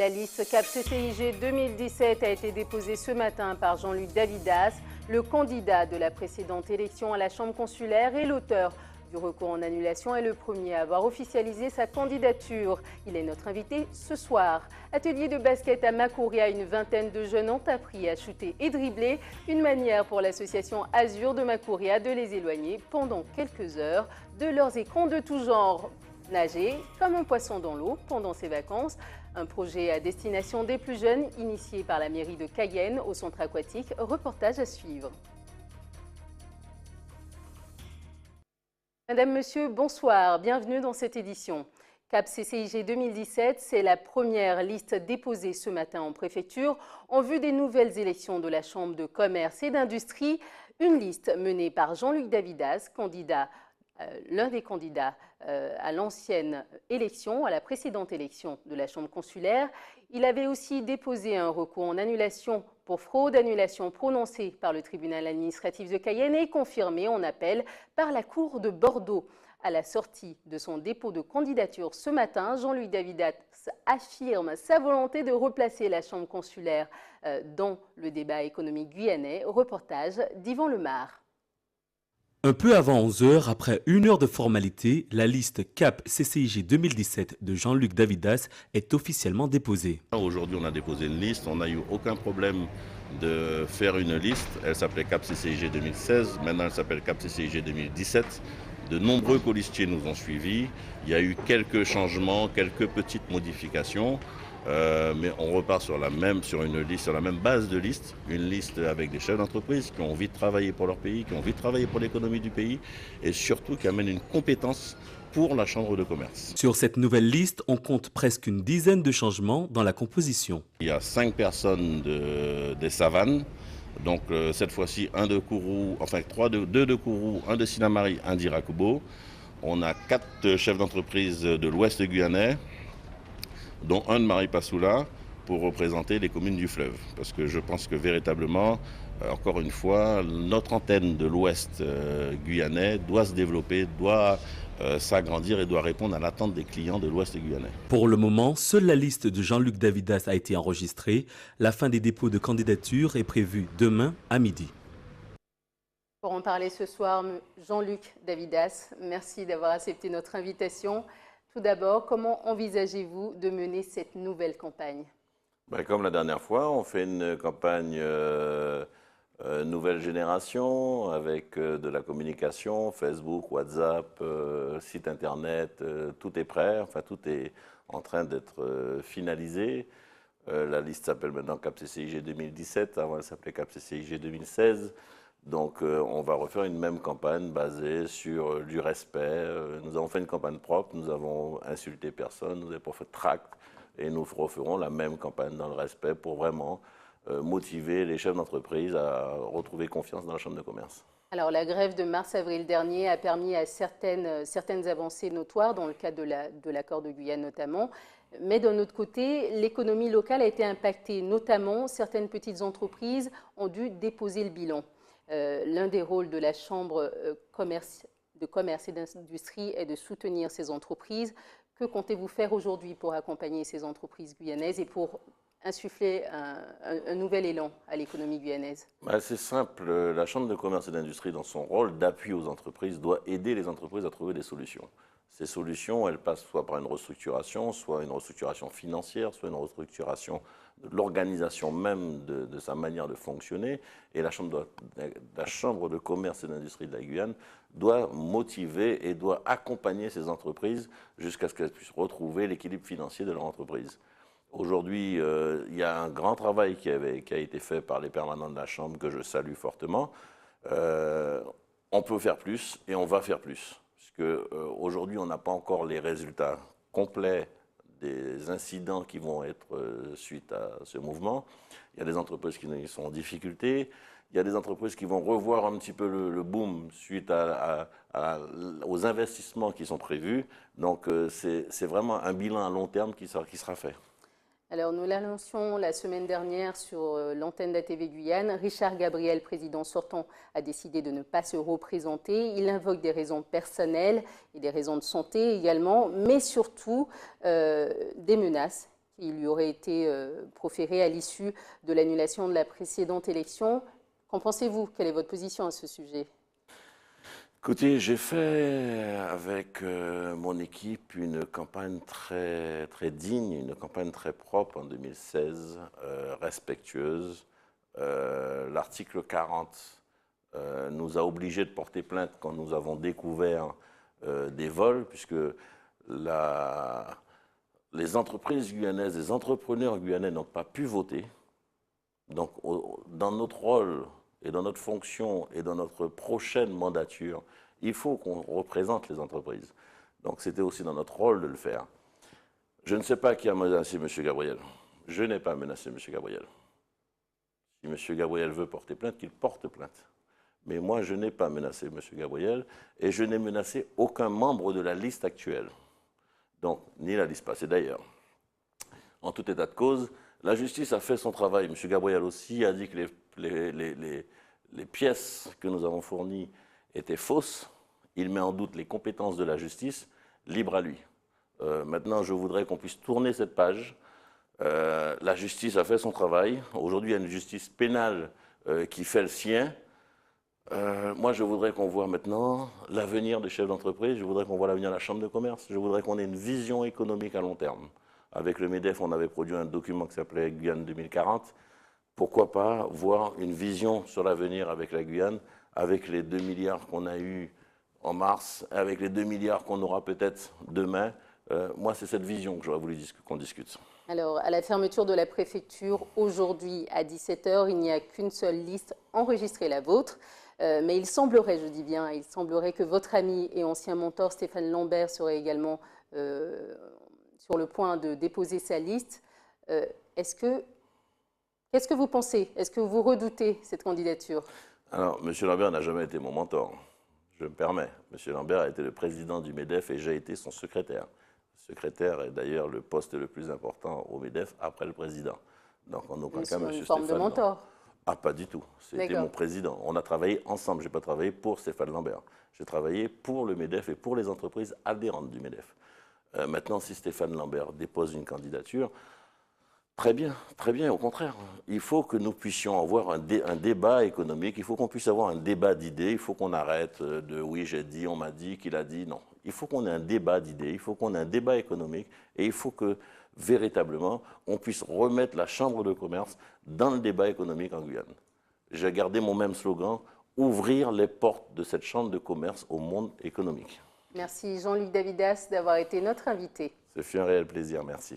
La liste CAP CCIG 2017 a été déposée ce matin par Jean-Luc Davidas, le candidat de la précédente élection à la Chambre consulaire et l'auteur du recours en annulation est le premier à avoir officialisé sa candidature. Il est notre invité ce soir. Atelier de basket à Makouria, une vingtaine de jeunes ont appris à shooter et dribbler. Une manière pour l'association Azur de Makouria de les éloigner pendant quelques heures de leurs écrans de tout genre. Nager comme un poisson dans l'eau pendant ses vacances. Un projet à destination des plus jeunes initié par la mairie de Cayenne au centre aquatique. Reportage à suivre. Madame, Monsieur, bonsoir. Bienvenue dans cette édition. CAP CCIG 2017, c'est la première liste déposée ce matin en préfecture en vue des nouvelles élections de la Chambre de commerce et d'industrie. Une liste menée par Jean-Luc Davidas, l'un des candidats à l'ancienne élection, à la précédente élection de la Chambre consulaire. Il avait aussi déposé un recours en annulation pour fraude, annulation prononcée par le tribunal administratif de Cayenne et confirmée en appel par la Cour de Bordeaux. À la sortie de son dépôt de candidature ce matin, Jean-Luc Davidas affirme sa volonté de replacer la Chambre consulaire dans le débat économique guyanais. Reportage d'Yvan Lemar. Un peu avant 11 h, après une heure de formalité, la liste CAP CCIG 2017 de Jean-Luc Davidas est officiellement déposée. Aujourd'hui, on a déposé une liste, on n'a eu aucun problème de faire une liste. Elle s'appelait CAP CCIG 2016, maintenant elle s'appelle CAP CCIG 2017. De nombreux colistiers nous ont suivis. Il y a eu quelques changements, quelques petites modifications. Mais on repart sur la même base de liste, une liste avec des chefs d'entreprise qui ont envie de travailler pour leur pays, qui ont envie de travailler pour l'économie du pays et surtout qui amènent une compétence pour la Chambre de commerce. Sur cette nouvelle liste, on compte presque une dizaine de changements dans la composition. Il y a 5 personnes des Savanes, donc cette fois-ci un de Kourou, enfin 2 de Kourou, un de Sinamari, un d'Irakubo. On a 4 chefs d'entreprise de l'Ouest guyanais, dont un de Maripasoula, pour représenter les communes du fleuve. Parce que je pense que véritablement, encore une fois, notre antenne de l'Ouest guyanais doit se développer, doit s'agrandir et doit répondre à l'attente des clients de l'Ouest guyanais. Pour le moment, seule la liste de Jean-Luc Davidas a été enregistrée. La fin des dépôts de candidature est prévue demain à midi. Pour en parler ce soir, Jean-Luc Davidas, merci d'avoir accepté notre invitation. Tout d'abord, comment envisagez-vous de mener cette nouvelle campagne ? Comme la dernière fois, on fait une campagne nouvelle génération avec de la communication, Facebook, WhatsApp, site internet, tout est prêt, enfin tout est en train d'être finalisé. La liste s'appelle maintenant CAP CCIG 2017, avant elle s'appelait CAP CCIG 2016. Donc on va refaire une même campagne basée sur du respect. Nous avons fait une campagne propre, nous avons insulté personne, nous n'avons pas fait de tract et nous referons la même campagne dans le respect pour vraiment motiver les chefs d'entreprise à retrouver confiance dans la Chambre de commerce. Alors la grève de mars-avril dernier a permis à certaines avancées notoires dans le cadre de l'accord de Guyane notamment. Mais d'un autre côté, l'économie locale a été impactée, notamment certaines petites entreprises ont dû déposer le bilan. L'un des rôles de la Chambre de commerce et d'industrie est de soutenir ces entreprises. Que comptez-vous faire aujourd'hui pour accompagner ces entreprises guyanaises et pour insuffler un nouvel élan à l'économie guyanaise ? C'est simple, la Chambre de commerce et d'industrie, dans son rôle d'appui aux entreprises, doit aider les entreprises à trouver des solutions. Ces solutions, elles passent soit par une restructuration financière, soit une restructuration de l'organisation même de sa manière de fonctionner. Et la Chambre de commerce et d'industrie de la Guyane doit motiver et doit accompagner ces entreprises jusqu'à ce qu'elles puissent retrouver l'équilibre financier de leur entreprise. Aujourd'hui, il y a un grand travail qui a été fait par les permanents de la Chambre que je salue fortement. On peut faire plus et on va faire plus. Aujourd'hui, on n'a pas encore les résultats complets des incidents qui vont être suite à ce mouvement. Il y a des entreprises qui sont en difficulté. Il y a des entreprises qui vont revoir un petit peu le boom suite aux investissements qui sont prévus. Donc, c'est vraiment un bilan à long terme qui sera fait. Alors, nous l'annoncions la semaine dernière sur l'antenne d'ATV Guyane. Richard Gabriel, président sortant, a décidé de ne pas se représenter. Il invoque des raisons personnelles et des raisons de santé également, mais surtout des menaces il lui aurait été proféré à l'issue de l'annulation de la précédente élection. Qu'en pensez-vous? Quelle est votre position à ce sujet? Écoutez, j'ai fait avec mon équipe une campagne très, très digne, une campagne très propre en 2016, respectueuse. L'article 40 nous a obligés de porter plainte quand nous avons découvert des vols, puisque les entreprises guyanaises, les entrepreneurs guyanais n'ont pas pu voter. Donc, dans notre rôle et dans notre fonction et dans notre prochaine mandature, il faut qu'on représente les entreprises. Donc, c'était aussi dans notre rôle de le faire. Je ne sais pas qui a menacé M. Gabriel. Je n'ai pas menacé M. Gabriel. Si M. Gabriel veut porter plainte, qu'il porte plainte. Mais moi, je n'ai pas menacé M. Gabriel et je n'ai menacé aucun membre de la liste actuelle. Donc, ni la liste passée d'ailleurs. En tout état de cause, la justice a fait son travail. M. Gabriel aussi a dit que les pièces que nous avons fournies étaient fausses. Il met en doute les compétences de la justice, libre à lui. Maintenant, je voudrais qu'on puisse tourner cette page. La justice a fait son travail. Aujourd'hui, il y a une justice pénale qui fait le sien. Moi, je voudrais qu'on voit maintenant l'avenir des chefs d'entreprise. Je voudrais qu'on voit l'avenir de la Chambre de commerce. Je voudrais qu'on ait une vision économique à long terme. Avec le MEDEF, on avait produit un document qui s'appelait Guyane 2040. Pourquoi pas voir une vision sur l'avenir avec la Guyane, avec les 2 milliards qu'on a eus en mars, avec les 2 milliards qu'on aura peut-être demain. Moi, c'est cette vision que j'aurais voulu qu'on discute. Alors, à la fermeture de la préfecture, aujourd'hui à 17 h, il n'y a qu'une seule liste enregistrée, la vôtre. Mais il semblerait, je dis bien, il semblerait que votre ami et ancien mentor Stéphane Lambert serait également sur le point de déposer sa liste. Qu'est-ce que vous pensez? Est-ce que vous redoutez cette candidature? Alors, M. Lambert n'a jamais été mon mentor. Je me permets. M. Lambert a été le président du MEDEF et j'ai été son secrétaire. Le secrétaire est d'ailleurs le poste le plus important au MEDEF après le président. Donc, en aucun cas, M. Stéphane. Une forme de mentor? Ah, pas du tout. C'était mon président. On a travaillé ensemble. Je n'ai pas travaillé pour Stéphane Lambert. J'ai travaillé pour le MEDEF et pour les entreprises adhérentes du MEDEF. Maintenant, si Stéphane Lambert dépose une candidature, très bien, au contraire. Il faut que nous puissions avoir un débat économique, il faut qu'on puisse avoir un débat d'idées, il faut qu'on arrête de « oui, j'ai dit, on m'a dit, qu'il a dit ». Non, il faut qu'on ait un débat d'idées, il faut qu'on ait un débat économique et il faut que, véritablement, on puisse remettre la Chambre de commerce dans le débat économique en Guyane. J'ai gardé mon même slogan, ouvrir les portes de cette Chambre de commerce au monde économique. Merci Jean-Luc Davidas d'avoir été notre invité. Ce fut un réel plaisir, merci.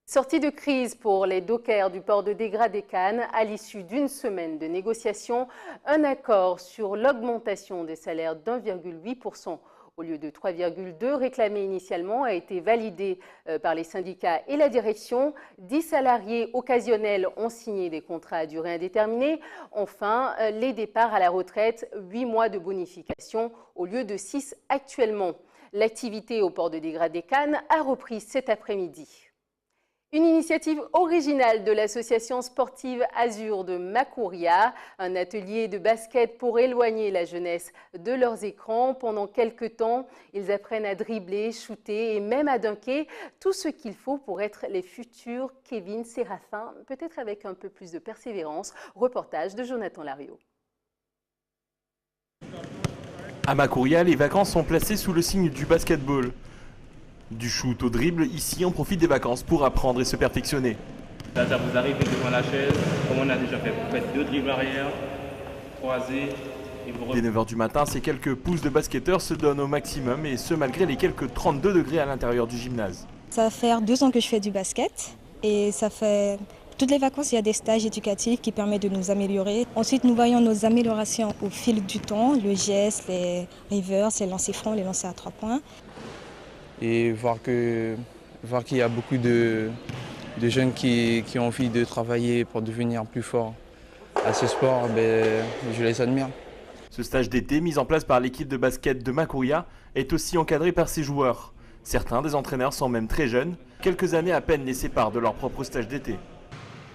Sortie de crise pour les dockers du port de Dégrad-des-Cannes. À l'issue d'une semaine de négociations, un accord sur l'augmentation des salaires d'1,8% au lieu de 3,2 réclamé initialement a été validé par les syndicats et la direction. 10 salariés occasionnels ont signé des contrats à durée indéterminée. Enfin, les départs à la retraite, 8 mois de bonification au lieu de 6 actuellement. L'activité au port de Dégrad-des-Cannes a repris cet après-midi. Une initiative originale de l'association sportive Azur de Makouria, un atelier de basket pour éloigner la jeunesse de leurs écrans. Pendant quelques temps, ils apprennent à dribbler, shooter et même à dunker, tout ce qu'il faut pour être les futurs Kevin Séraphin, peut-être avec un peu plus de persévérance. Reportage de Jonathan Lariot. À Makouria, les vacances sont placées sous le signe du basketball. Du shoot au dribble, ici on profite des vacances pour apprendre et se perfectionner. Là, ça vous arrive devant la chaise, comme on a déjà fait, vous faites 2 dribbles arrière, croisés, et vous... Dès 9 h du matin, ces quelques pousses de basketteurs se donnent au maximum, et ce malgré les quelques 32 degrés à l'intérieur du gymnase. Ça fait 2 ans que je fais du basket, et ça fait... Toutes les vacances, il y a des stages éducatifs qui permettent de nous améliorer. Ensuite, nous voyons nos améliorations au fil du temps, le geste, les reverse, les lancers francs, les lancers à 3 points. Et voir qu'il y a beaucoup de jeunes qui ont envie de travailler pour devenir plus forts à ce sport, je les admire. Ce stage d'été, mis en place par l'équipe de basket de Makouria, est aussi encadré par ses joueurs. Certains des entraîneurs sont même très jeunes, quelques années à peine les séparent de leur propre stage d'été.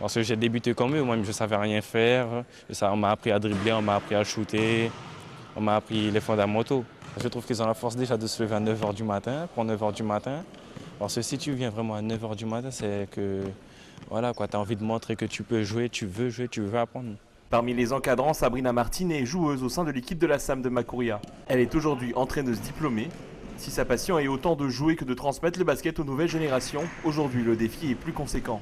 Parce que j'ai débuté comme eux, moi-même je ne savais rien faire. On m'a appris à dribbler, on m'a appris à shooter, on m'a appris les fondamentaux. Je trouve qu'ils ont la force déjà de se lever à 9 h du matin, pour 9 h du matin, Parce que si tu viens vraiment à 9 h du matin, c'est que voilà, tu as envie de montrer que tu peux jouer, tu veux apprendre. Parmi les encadrants, Sabrina Martin est joueuse au sein de l'équipe de la SAM de Macouria. Elle est aujourd'hui entraîneuse diplômée. Si sa passion est autant de jouer que de transmettre le basket aux nouvelles générations, aujourd'hui le défi est plus conséquent.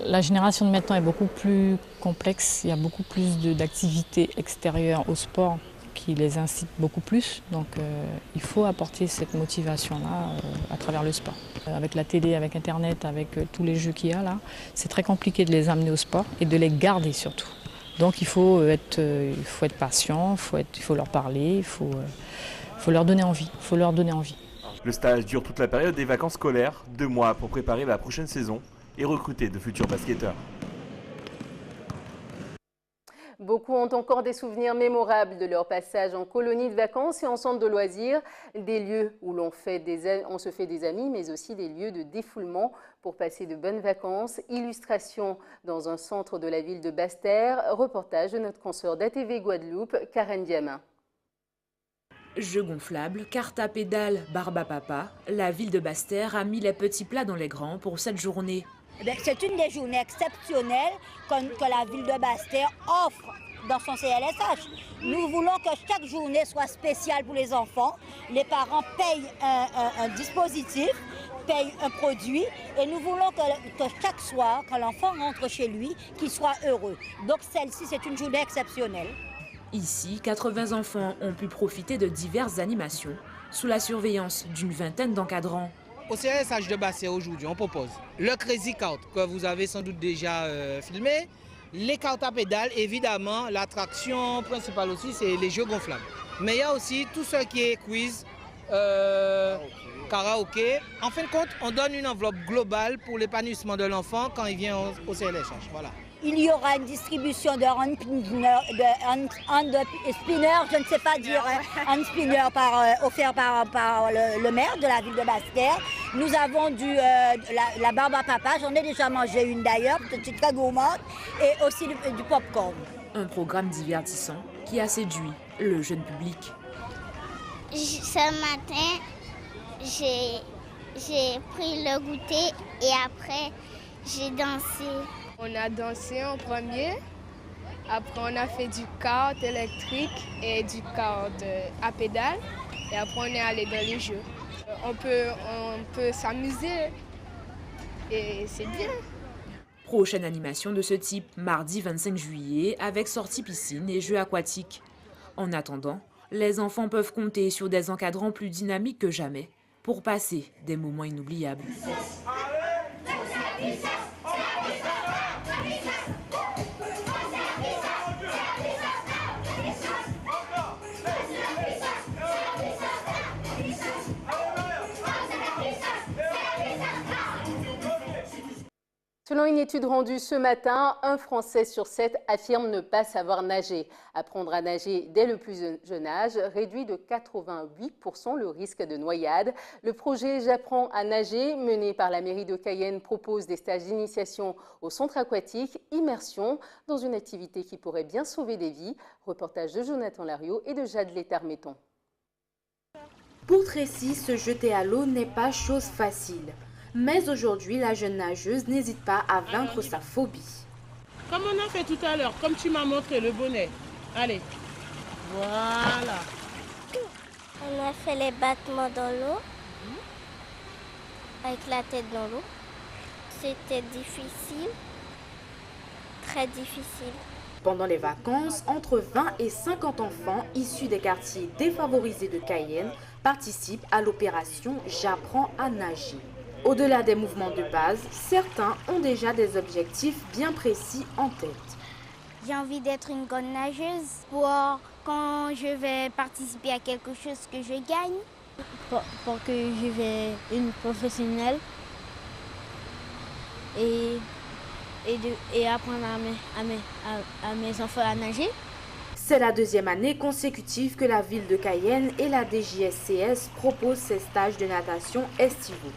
La génération de maintenant est beaucoup plus complexe, il y a beaucoup plus d'activités extérieures au sport qui les incitent beaucoup plus. Donc il faut apporter cette motivation-là à travers le sport. Avec la télé, avec Internet, avec tous les jeux qu'il y a là, c'est très compliqué de les amener au sport et de les garder surtout. Donc il faut être patient, il faut leur parler, il faut leur donner envie. Le stage dure toute la période des vacances scolaires, 2 mois pour préparer la prochaine saison et recruter de futurs basketteurs. Beaucoup ont encore des souvenirs mémorables de leur passage en colonie de vacances et en centre de loisirs, des lieux où on se fait des amis, mais aussi des lieux de défoulement pour passer de bonnes vacances. Illustration dans un centre de la ville de Basse-Terre, reportage de notre consoeur d'ATV Guadeloupe, Karen Diamin. Jeux gonflables, cartes à pédales, barbe à papa, la ville de Basse-Terre a mis les petits plats dans les grands pour cette journée. C'est une des journées exceptionnelles que la ville de Basse-Terre offre dans son CLSH. Nous voulons que chaque journée soit spéciale pour les enfants. Les parents payent un dispositif, payent un produit et nous voulons que chaque soir, quand l'enfant rentre chez lui, qu'il soit heureux. Donc celle-ci, c'est une journée exceptionnelle. Ici, 80 enfants ont pu profiter de diverses animations sous la surveillance d'une vingtaine d'encadrants. Au CLSH de Basse-Terre aujourd'hui, on propose le Crazy Kart que vous avez sans doute déjà filmé, les cartes à pédales, évidemment, l'attraction principale aussi, c'est les jeux gonflables. Mais il y a aussi tout ce qui est quiz, karaoké. En fin de compte, on donne une enveloppe globale pour l'épanouissement de l'enfant quand il vient au CLSH. Voilà. Il y aura une distribution de hand spinner, je ne sais pas dire hand spinner offert par le maire de la ville de Basse-Terre. Nous avons la barbe à papa, j'en ai déjà mangé une d'ailleurs, c'est très gourmande, et aussi du popcorn. Un programme divertissant qui a séduit le jeune public. Ce matin, j'ai pris le goûter et après j'ai dansé. On a dansé en premier, après on a fait du kart électrique et du kart à pédale et après on est allé dans les jeux. On peut s'amuser et c'est bien. Prochaine animation de ce type, mardi 25 juillet, avec sortie piscine et jeux aquatiques. En attendant, les enfants peuvent compter sur des encadrants plus dynamiques que jamais pour passer des moments inoubliables. Selon une étude rendue ce matin, un Français sur 7 affirme ne pas savoir nager. Apprendre à nager dès le plus jeune âge réduit de 88% le risque de noyade. Le projet J'apprends à nager, mené par la mairie de Cayenne, propose des stages d'initiation au centre aquatique, immersion dans une activité qui pourrait bien sauver des vies. Reportage de Jonathan Lariot et de Jade Létard-Metton. Pour Tracy, se jeter à l'eau n'est pas chose facile. Mais aujourd'hui, la jeune nageuse n'hésite pas à vaincre sa phobie. Comme on a fait tout à l'heure, comme tu m'as montré le bonnet. Allez, voilà. On a fait les battements dans l'eau, avec la tête dans l'eau. C'était difficile, très difficile. Pendant les vacances, entre 20 et 50 enfants issus des quartiers défavorisés de Cayenne participent à l'opération J'apprends à nager. Au-delà des mouvements de base, certains ont déjà des objectifs bien précis en tête. J'ai envie d'être une grande nageuse pour quand je vais participer à quelque chose que je gagne. Pour que je vais une professionnelle et apprendre à mes enfants à nager. C'est la deuxième année consécutive que la ville de Cayenne et la DJSCS proposent ces stages de natation estivaux.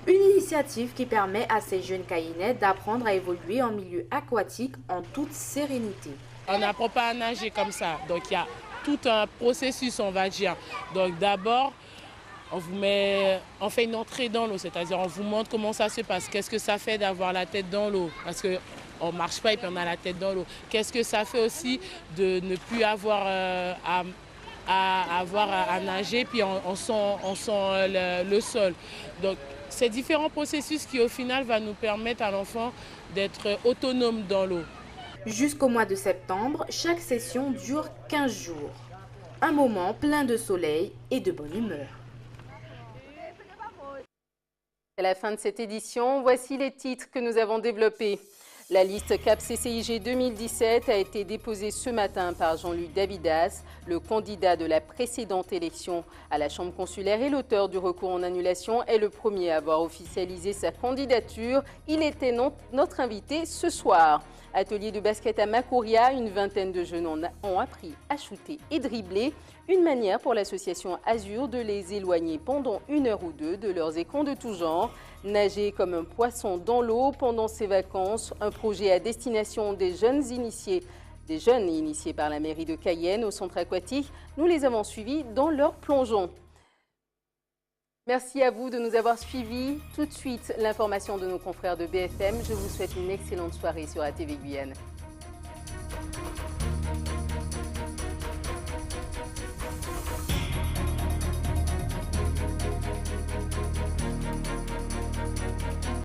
Une initiative qui permet à ces jeunes Cayennais d'apprendre à évoluer en milieu aquatique en toute sérénité. On n'apprend pas à nager comme ça, donc il y a tout un processus, on va dire. Donc d'abord, on fait une entrée dans l'eau, c'est-à-dire on vous montre comment ça se passe, qu'est-ce que ça fait d'avoir la tête dans l'eau, parce qu'on ne marche pas et puis on a la tête dans l'eau. Qu'est-ce que ça fait aussi de ne plus avoir à nager, puis on sent le sol. Donc c'est différents processus qui au final va nous permettre à l'enfant d'être autonome dans l'eau. Jusqu'au mois de septembre, chaque session dure 15 jours. Un moment plein de soleil et de bonne humeur. À la fin de cette édition, voici les titres que nous avons développés. La liste CAP CCIG 2017 a été déposée ce matin par Jean-Luc Davidas, le candidat de la précédente élection à la Chambre consulaire et l'auteur du recours en annulation est le premier à avoir officialisé sa candidature. Il était notre invité ce soir. Atelier de basket à Macoria, une vingtaine de jeunes ont appris à shooter et dribbler. Une manière pour l'association Azur de les éloigner pendant 1 heure ou 2 de leurs écrans de tout genre. Nager comme un poisson dans l'eau pendant ses vacances, un projet à destination des jeunes initiés par la mairie de Cayenne au centre aquatique. Nous les avons suivis dans leur plongeon. Merci à vous de nous avoir suivis. Tout de suite, l'information de nos confrères de BFM. Je vous souhaite une excellente soirée sur ATV Guyane.